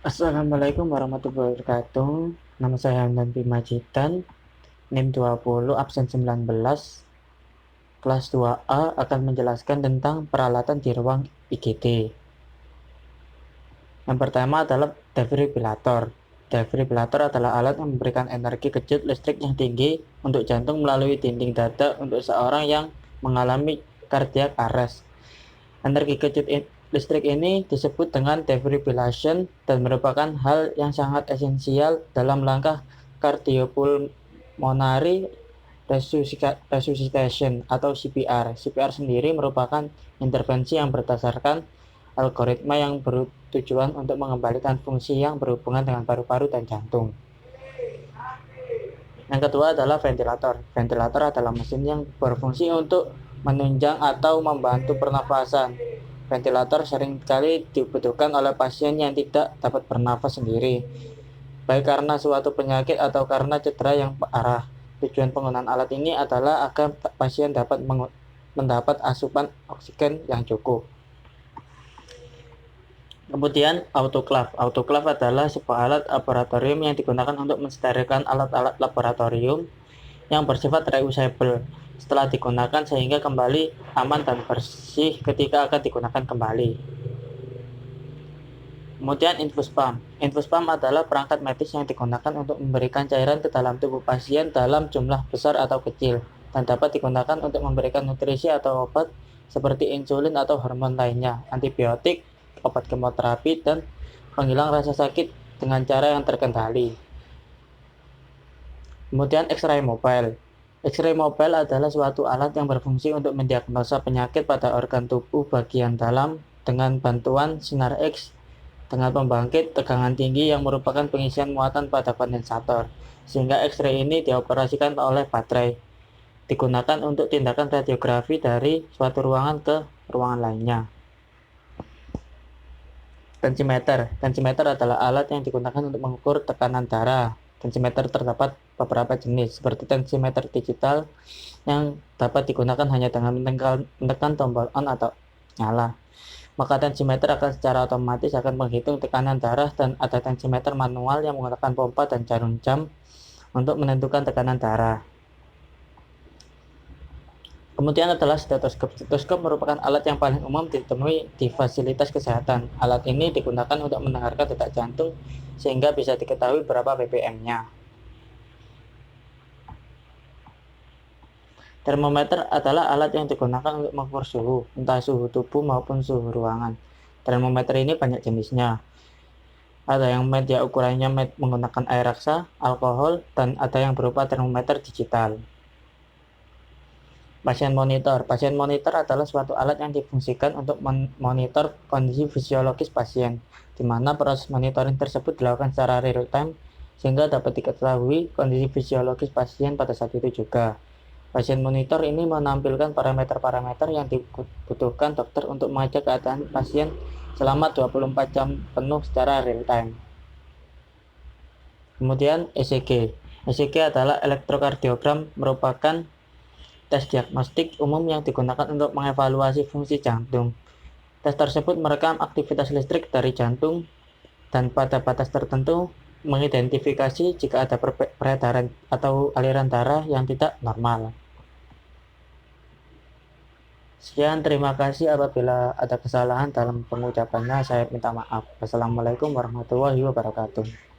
Assalamualaikum warahmatullahi wabarakatuh. Nama saya Hamdan Majidan, NIM 20, absen 19, kelas 2A akan menjelaskan tentang peralatan di ruang IGD. Yang pertama adalah defibrilator. Defibrilator adalah alat yang memberikan energi kejut listrik yang tinggi untuk jantung melalui dinding dada untuk seorang yang mengalami cardiac arrest. Energi kejut listrik ini disebut dengan defibrillation dan merupakan hal yang sangat esensial dalam langkah cardiopulmonary resuscitation atau CPR. CPR sendiri merupakan intervensi yang berdasarkan algoritma yang bertujuan untuk mengembalikan fungsi yang berhubungan dengan paru-paru dan jantung. Yang kedua adalah ventilator. Ventilator adalah mesin yang berfungsi untuk menunjang atau membantu pernafasan. Ventilator seringkali dibutuhkan oleh pasien yang tidak dapat bernafas sendiri, baik karena suatu penyakit atau karena cedera yang parah. Tujuan penggunaan alat ini adalah agar pasien dapat mendapat asupan oksigen yang cukup. Kemudian autoclave. Autoclave adalah sebuah alat laboratorium yang digunakan untuk mensterilkan alat-alat laboratorium yang bersifat reusable setelah digunakan sehingga kembali aman dan bersih ketika akan digunakan kembali. Kemudian infus pump. Infus pump adalah perangkat medis yang digunakan untuk memberikan cairan ke dalam tubuh pasien dalam jumlah besar atau kecil dan dapat digunakan untuk memberikan nutrisi atau obat seperti insulin atau hormon lainnya, antibiotik, obat kemoterapi, dan penghilang rasa sakit dengan cara yang terkendali. Kemudian X-ray mobile. X-ray mobile adalah suatu alat yang berfungsi untuk mendiagnosa penyakit pada organ tubuh bagian dalam dengan bantuan sinar X dengan pembangkit tegangan tinggi yang merupakan pengisian muatan pada kondensator, sehingga X-ray ini dioperasikan oleh baterai. Digunakan untuk tindakan radiografi dari suatu ruangan ke ruangan lainnya. Tensimeter. Tensimeter adalah alat yang digunakan untuk mengukur tekanan darah. Tensimeter terdapat beberapa jenis, seperti tensimeter digital yang dapat digunakan hanya dengan menekan tombol on atau nyala. Maka tensimeter akan secara otomatis akan menghitung tekanan darah, dan ada tensimeter manual yang menggunakan pompa dan jarum jam untuk menentukan tekanan darah. Kemudian adalah stetoskop. Stetoskop merupakan alat yang paling umum ditemui di fasilitas kesehatan. Alat ini digunakan untuk mendengarkan detak jantung sehingga bisa diketahui berapa BPM-nya. Termometer adalah alat yang digunakan untuk mengukur suhu, entah suhu tubuh maupun suhu ruangan. Termometer ini banyak jenisnya. Ada yang media ukurannya menggunakan air raksa, alkohol, dan ada yang berupa termometer digital. Pasien monitor. Pasien monitor adalah suatu alat yang difungsikan untuk memonitor kondisi fisiologis pasien, di mana proses monitoring tersebut dilakukan secara real time sehingga dapat diketahui kondisi fisiologis pasien pada saat itu juga. Pasien monitor ini menampilkan parameter-parameter yang dibutuhkan dokter untuk mengecek keadaan pasien selama 24 jam penuh secara real time. Kemudian ECG. ECG adalah elektrokardiogram, merupakan tes diagnostik umum yang digunakan untuk mengevaluasi fungsi jantung. Tes tersebut merekam aktivitas listrik dari jantung dan pada batas tertentu mengidentifikasi jika ada peredaran atau aliran darah yang tidak normal. Sekian, terima kasih. Apabila ada kesalahan dalam pengucapannya, saya minta maaf. Wassalamualaikum warahmatullahi wabarakatuh.